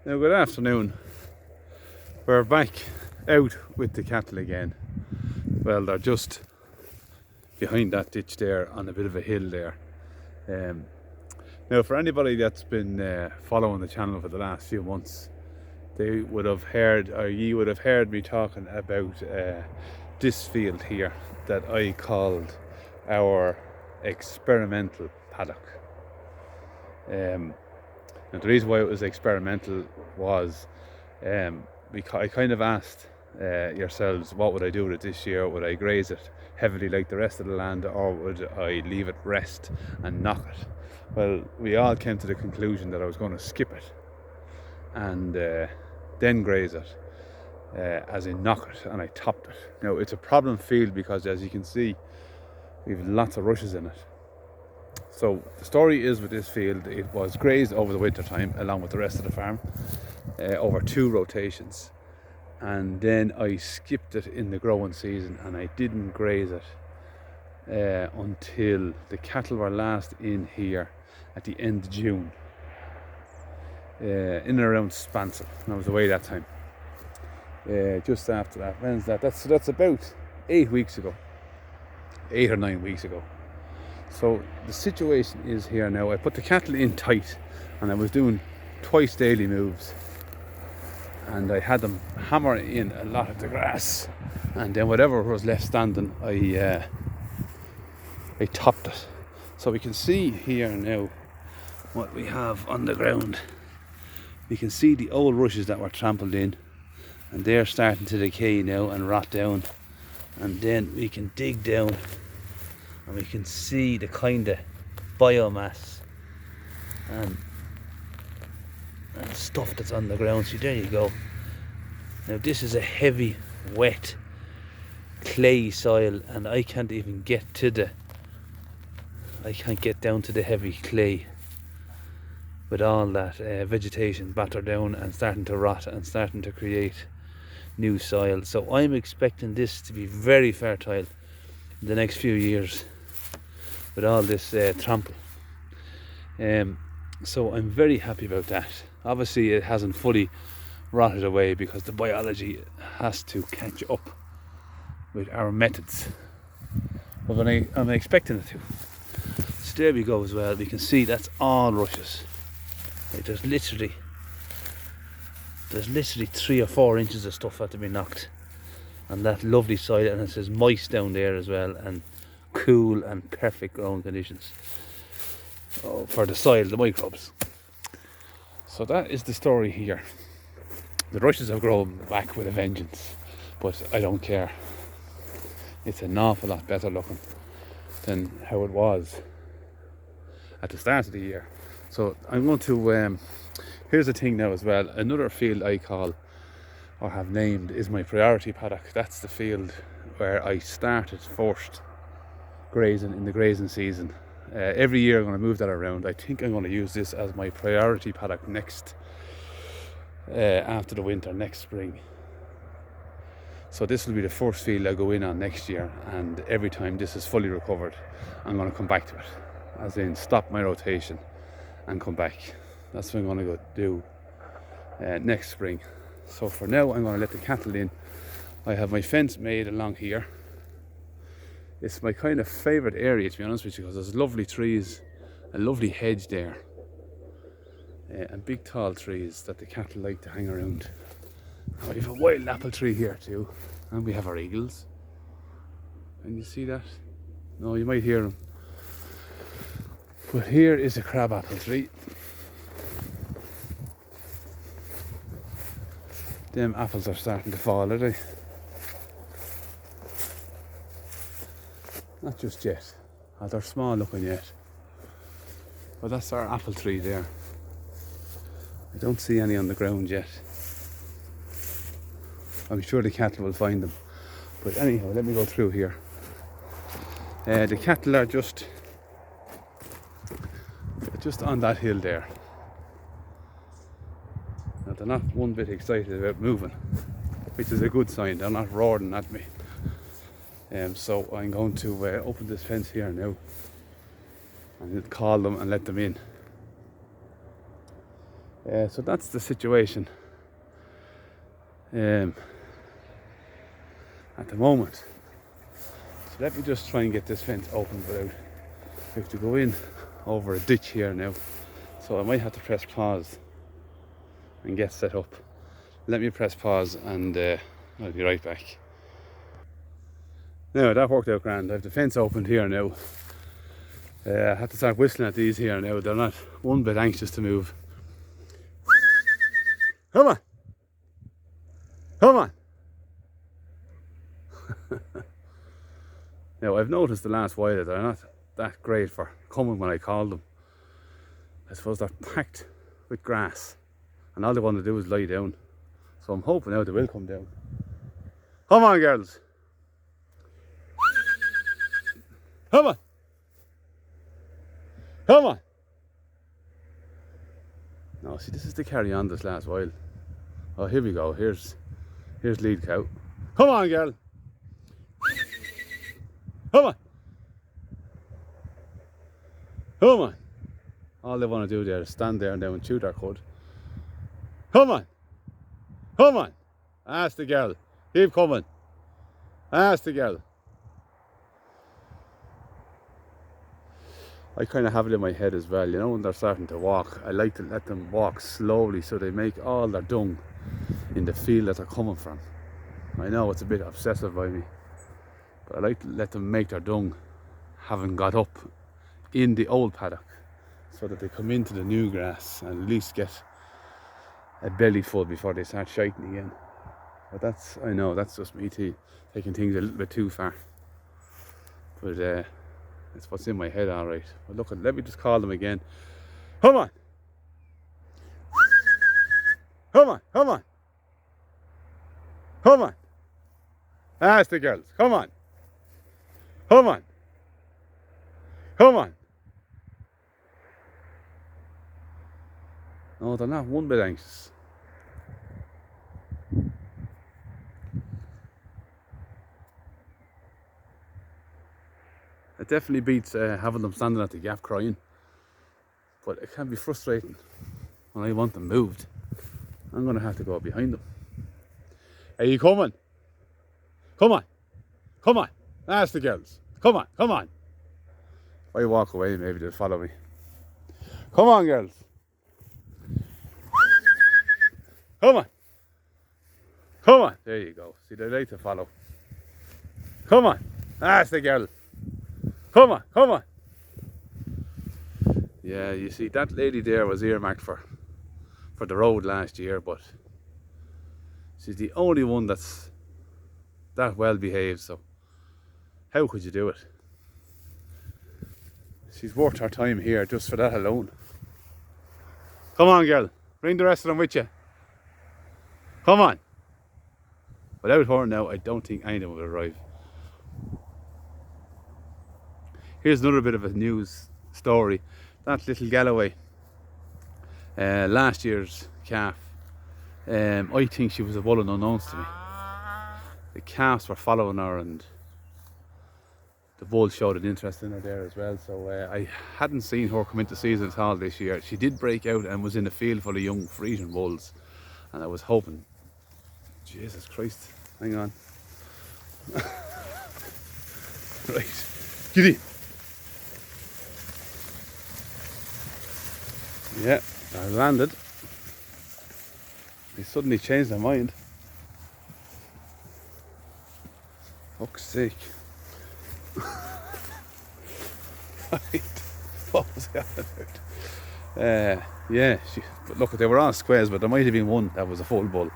Now, good afternoon. We're back out with the cattle again. Well, they're just behind that ditch there on a bit of a hill there. Now, for anybody that's been following the channel for the last few months, they would have heard, or you would have heard me talking about this field here that I called our experimental paddock. And the reason why it was experimental was I kind of asked yourselves, what would I do with it this year? Would I graze it heavily like the rest of the land, or would I leave it rest and knock it? Well, we all came to the conclusion that I was going to skip it and then graze it, as in knock it, and I topped it. Now, it's a problem field because, as you can see, we have lots of rushes in it. So the story is, with this field, it was grazed over the winter time along with the rest of the farm over 2 rotations, and then I skipped it in the growing season, and I didn't graze it until the cattle were last in here at the end of June, in and around Spancel. I was away that time. Just after that, when's that? That's about 8 weeks ago, 8 or 9 weeks ago. So the situation is here now. I put the cattle in tight, and I was doing twice daily moves, and I had them hammer in a lot of the grass, and then whatever was left standing, I topped it. So we can see here now what we have on the ground. We can see the old rushes that were trampled in, and they're starting to decay now and rot down. And then we can dig down, and we can see the kind of biomass and stuff that's on the ground. So there you go. Now this is a heavy, wet, clay soil, and I can't even get down to the heavy clay with all that vegetation battered down and starting to rot and starting to create new soil. So I'm expecting this to be very fertile in the next few years with all this trample. So I'm very happy about that. Obviously it hasn't fully rotted away because the biology has to catch up with our methods, but I'm expecting it to. So there we go as well. We can see that's all rushes. Like there's literally 3 or 4 inches of stuff had to be knocked, and that lovely soil, and it says moist down there as well, and cool and perfect growing conditions for the soil, the microbes. So that is the story here. The rushes have grown back with a vengeance, but I don't care. It's an awful lot better looking than how it was at the start of the year. So I'm going to here's the thing now as well. Another field I call, or have named, is my priority paddock. That's the field where I started first grazing in the grazing season. Every year I'm going to move that around. I think I'm going to use this as my priority paddock next after the winter, next spring. So this will be the first field I go in on next year, and every time this is fully recovered, I'm going to come back to it, as in stop my rotation and come back. That's what I'm going to go do next spring. So for now, I'm going to let the cattle in. I have my fence made along here. It's my kind of favourite area, to be honest with you, because there's lovely trees, a lovely hedge there, and big tall trees that the cattle like to hang around. And we have a wild apple tree here too, and we have our eagles. Can you see that? No, you might hear them. But here is a crab apple tree. Them apples are starting to fall, are they? Not just yet. Oh, they're small looking yet. But that's our apple tree there. I don't see any on the ground yet. I'm sure the cattle will find them. But anyhow, let me go through here. The cattle are just on that hill there. Now, they're not one bit excited about moving, which is a good sign. They're not roaring at me. So I'm going to open this fence here now and call them and let them in. So that's the situation at the moment. So let me just try and get this fence open without. I have to go in over a ditch here now, so I might have to press pause and get set up. Let me press pause and I'll be right back. Now that worked out grand. I have the fence opened here now. I have to start whistling at these here now. They're not one bit anxious to move. Come on! Come on! Now I've noticed the last while that they're not that great for coming when I call them. I suppose they're packed with grass and all they want to do is lie down. So I'm hoping now they will come down. Come on, girls! Come on! Come on! No, see, this is to carry on this last while. Oh, here we go. Here's lead cow. Come on, girl! Come on! Come on! All they want to do there is stand there and now and chew their cud. Come on! Come on! Ask the girl. Keep coming. Ask the girl. I kind of have it in my head as well, you know, when they're starting to walk, I like to let them walk slowly so they make all their dung in the field that they're coming from. I know it's a bit obsessive by me, but I like to let them make their dung having got up in the old paddock so that they come into the new grass and at least get a belly full before they start shiting again. But that's, I know, that's just me taking things a little bit too far. But it's what's in my head, all right. But look, let me just call them again. Come on! Come on, come on! Come on! Ask the girls, come on! Come on! Come on! No, they're not one bit anxious. It definitely beats having them standing at the gap crying, but it can be frustrating when I want them moved. I'm going to have to go behind them. Are you coming? Come on, come on, ask the girls. Come on, come on. If I walk away, maybe they'll follow me. Come on, girls. Come on. Come on. There you go. See, they like to follow. Come on, ask the girl. Come on, come on. Yeah, you see, that lady there was earmarked for the road last year, but she's the only one that's that well behaved, so how could you do it? She's worth her time here just for that alone. Come on, girl, bring the rest of them with you. Come on. Without her now, I don't think any of them will arrive. Here's another bit of a news story. That little Galloway, last year's calf, I think she was a bull unknowns to me. The calves were following her and the bull showed an interest in her there as well. So I hadn't seen her come into season at all this year. She did break out and was in a field full of young Frisian bulls. And I was hoping, Jesus Christ, hang on. Right, get in. Yeah, I landed. They suddenly changed their mind. Fuck's sake. Right, what was that about? Yeah, but look, they were all squares, but there might have been one that was a full bull.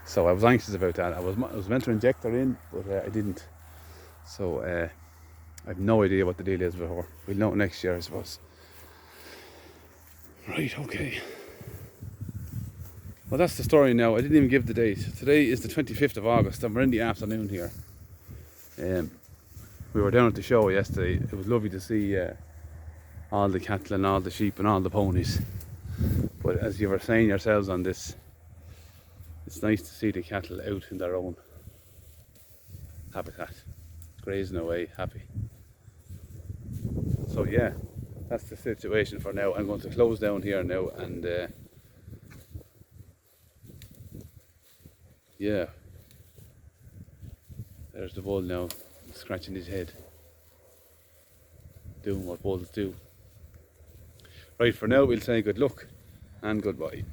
So I was anxious about that. I was meant to inject her in, but I didn't. So I have no idea what the deal is with her. We'll know next year, I suppose. Right, okay. Well, that's the story now. I didn't even give the date. Today is the 25th of August and we're in the afternoon here. We were down at the show yesterday. It was lovely to see all the cattle and all the sheep and all the ponies. But as you were saying yourselves on this, it's nice to see the cattle out in their own habitat, grazing away, happy. So yeah, that's the situation for now. I'm going to close down here now and Yeah, there's the bull now, scratching his head, doing what bulls do. Right, for now we'll say good luck and goodbye.